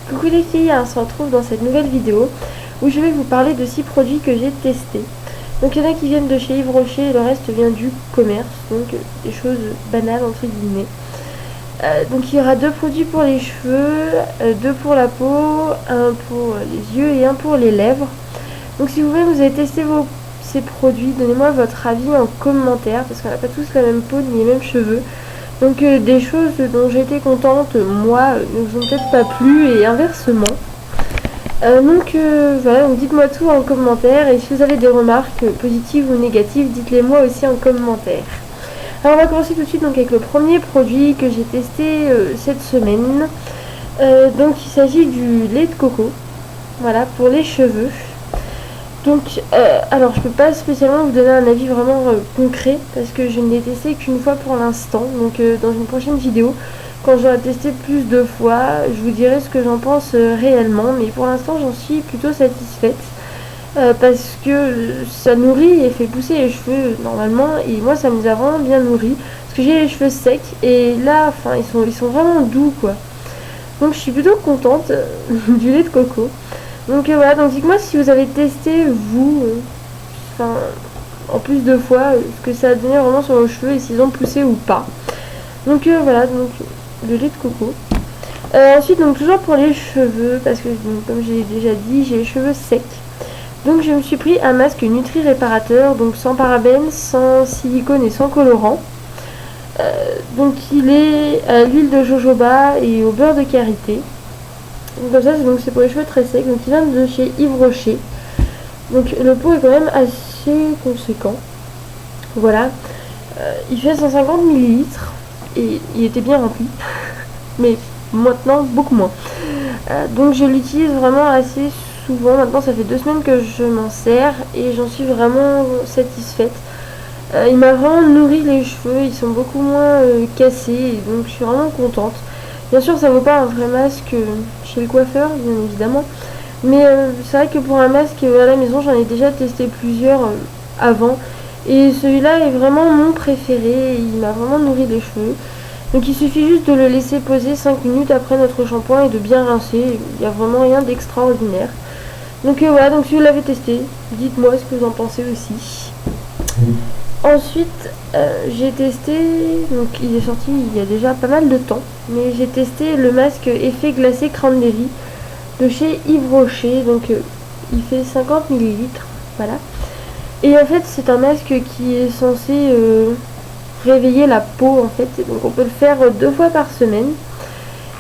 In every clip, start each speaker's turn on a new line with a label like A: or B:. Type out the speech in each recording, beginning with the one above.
A: Coucou les filles, on se retrouve dans cette nouvelle vidéo où je vais vous parler de 6 produits que j'ai testés. Donc il y en a qui viennent de chez Yves Rocher et le reste vient du commerce, donc des choses banales entre guillemets. Donc il y aura 2 produits pour les cheveux, 2 pour la peau, un pour les yeux et un pour les lèvres. Donc si vous avez testé ces produits, donnez-moi votre avis en commentaire parce qu'on n'a pas tous la même peau ni les mêmes cheveux. Donc des choses dont j'ai été contente, moi, ne vous ont peut-être pas plu et inversement. Voilà, donc dites-moi tout en commentaire et si vous avez des remarques positives ou négatives, dites-les moi aussi en commentaire. Alors on va commencer tout de suite donc, avec le premier produit que j'ai testé cette semaine. Donc il s'agit du lait de coco, voilà, pour les cheveux. Donc, alors je peux pas spécialement vous donner un avis vraiment concret parce que je ne l'ai testé qu'une fois pour l'instant. Donc dans une prochaine vidéo, quand j'aurai testé plus de fois, je vous dirai ce que j'en pense réellement. Mais pour l'instant, j'en suis plutôt satisfaite parce que ça nourrit et fait pousser les cheveux normalement. Et moi, ça me a vraiment bien nourri parce que j'ai les cheveux secs et là, enfin, ils sont vraiment doux quoi. Donc je suis plutôt contente du lait de coco. Donc voilà, donc dites-moi si vous avez testé, vous, en plus de fois, ce que ça a donné vraiment sur vos cheveux et s'ils ont poussé ou pas. Donc voilà, donc le lait de coco. Ensuite, donc toujours pour les cheveux, parce que donc, comme j'ai déjà dit, j'ai les cheveux secs. Donc je me suis pris un masque nutri-réparateur, donc sans parabènes, sans silicone et sans colorant. Donc il est à l'huile de jojoba et au beurre de karité. Donc comme ça, c'est pour les cheveux très secs. Donc il vient de chez Yves Rocher. Donc le pot est quand même assez conséquent. Voilà. Il fait 150 ml et il était bien rempli. Mais maintenant, beaucoup moins. Donc je l'utilise vraiment assez souvent. Maintenant, ça fait 2 semaines que je m'en sers et j'en suis vraiment satisfaite. Il m'a vraiment nourri les cheveux. Ils sont beaucoup moins cassés. Et donc je suis vraiment contente. Bien sûr, ça vaut pas un vrai masque chez le coiffeur, bien évidemment. Mais c'est vrai que pour un masque à la maison, j'en ai déjà testé plusieurs avant. Et celui-là est vraiment mon préféré. Il m'a vraiment nourri les cheveux. Donc il suffit juste de le laisser poser 5 minutes après notre shampoing et de bien rincer. Il n'y a vraiment rien d'extraordinaire. Donc voilà, donc si vous l'avez testé, dites-moi ce que vous en pensez aussi. Ensuite, j'ai testé, donc il est sorti il y a déjà pas mal de temps, mais j'ai testé le masque effet glacé cranberry de chez Yves Rocher, donc il fait 50 ml, voilà. Et en fait, c'est un masque qui est censé réveiller la peau, en fait, donc on peut le faire 2 fois par semaine.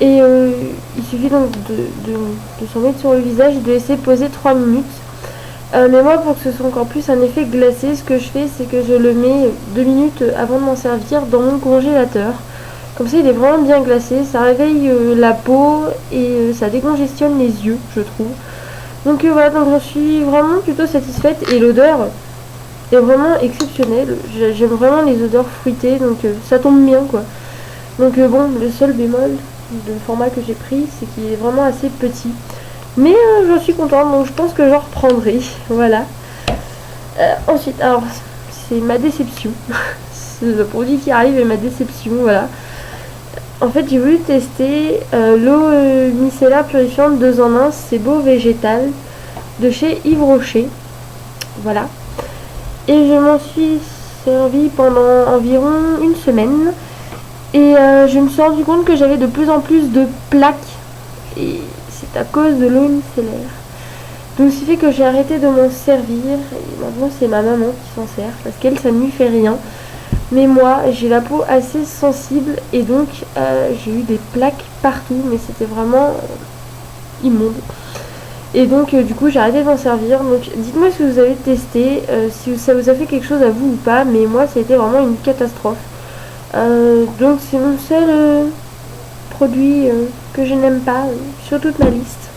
A: Et il suffit donc de s'en mettre sur le visage et de laisser poser 3 minutes. Mais moi, pour que ce soit encore plus un effet glacé, ce que je fais, c'est que je le mets 2 minutes avant de m'en servir dans mon congélateur. Comme ça, il est vraiment bien glacé, ça réveille la peau et ça décongestionne les yeux, je trouve. Donc voilà, donc je suis vraiment plutôt satisfaite et l'odeur est vraiment exceptionnelle. J'aime vraiment les odeurs fruitées, donc ça tombe bien quoi. Donc bon, le seul bémol de format que j'ai pris, c'est qu'il est vraiment assez petit. Mais j'en suis contente, donc je pense que j'en reprendrai. Voilà. Ensuite, alors, c'est ma déception. C'est le produit qui arrive et ma déception, voilà. En fait, j'ai voulu tester l'eau micellaire purifiante 2 en 1, c'est beau végétal, de chez Yves Rocher. Voilà. Et je m'en suis servi pendant environ 1 semaine. Et je me suis rendu compte que j'avais de plus en plus de plaques. Et c'est à cause de l'eau micellaire. Donc ce qui fait que j'ai arrêté de m'en servir. Et maintenant c'est ma maman qui s'en sert. Parce qu'elle, ça ne lui fait rien. Mais moi, j'ai la peau assez sensible. Et donc j'ai eu des plaques partout. Mais c'était vraiment immonde. Et donc du coup j'ai arrêté de m'en servir. Donc dites-moi si vous avez testé. Si ça vous a fait quelque chose à vous ou pas. Mais moi ça a été vraiment une catastrophe. Donc c'est mon seul produit que je n'aime pas sur toute ma liste.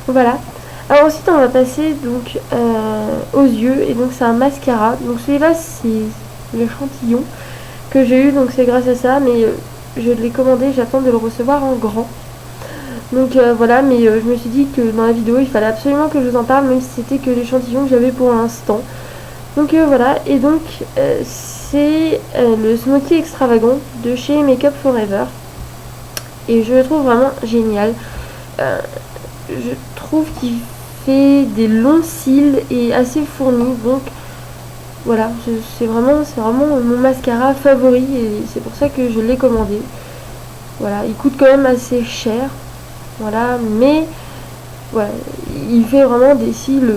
A: Voilà. Alors ensuite on va passer donc aux yeux et donc c'est un mascara. Donc celui-là c'est l'échantillon que j'ai eu, donc c'est grâce à ça, mais je l'ai commandé, j'attends de le recevoir en grand. Donc voilà, mais je me suis dit que dans la vidéo il fallait absolument que je vous en parle, même si c'était que l'échantillon que j'avais pour l'instant. Donc voilà, et donc c'est le Smoky Extravagant de chez Make Up Forever. Et je le trouve vraiment génial. je trouve qu'il fait des longs cils et assez fournis, donc voilà, c'est vraiment mon mascara favori et c'est pour ça que je l'ai commandé. Voilà, il coûte quand même assez cher, voilà, mais voilà, il fait vraiment des cils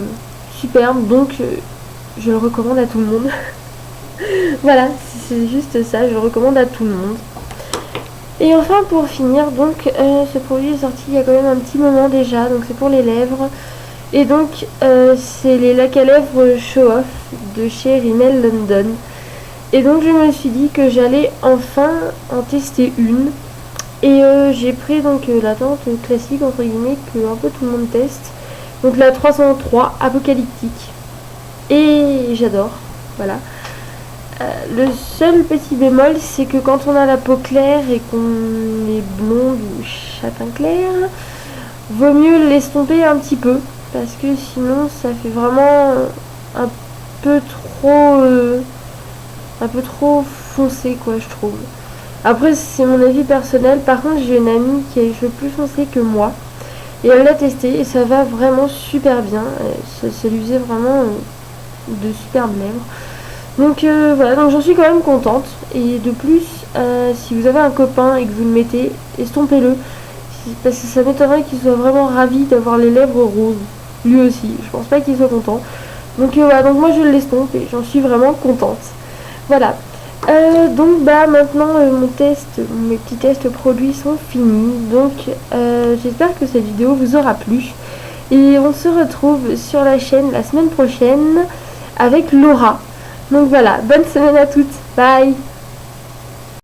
A: superbes, donc je le recommande à tout le monde. Voilà, c'est juste ça, je le recommande à tout le monde. Et enfin pour finir, donc ce produit est sorti il y a quand même un petit moment déjà, donc c'est pour les lèvres. Et donc c'est les lacs à lèvres Show Off de chez Rimmel London. Et donc je me suis dit que j'allais enfin en tester une. Et j'ai pris donc la teinte classique entre guillemets que un peu tout le monde teste. Donc la 303 Apocalyptique. Et j'adore, voilà. Le seul petit bémol, c'est que quand on a la peau claire et qu'on est blonde ou châtain clair, vaut mieux l'estomper un petit peu, parce que sinon ça fait vraiment un peu trop foncé, quoi, je trouve. Après, c'est mon avis personnel. Par contre, j'ai une amie qui a les cheveux plus foncés que moi, et elle l'a testé et ça va vraiment super bien. Ça lui faisait vraiment de superbes lèvres. Donc voilà, donc j'en suis quand même contente. Et de plus, si vous avez un copain et que vous le mettez, estompez-le. Parce que ça m'étonnerait qu'il soit vraiment ravi d'avoir les lèvres roses. Lui aussi, je pense pas qu'il soit content. Donc voilà, donc moi je l'estompe et j'en suis vraiment contente. Voilà. Donc bah maintenant mes petits tests produits sont finis. Donc j'espère que cette vidéo vous aura plu. Et on se retrouve sur la chaîne la semaine prochaine avec Laura. Donc voilà, bonne semaine à toutes, bye.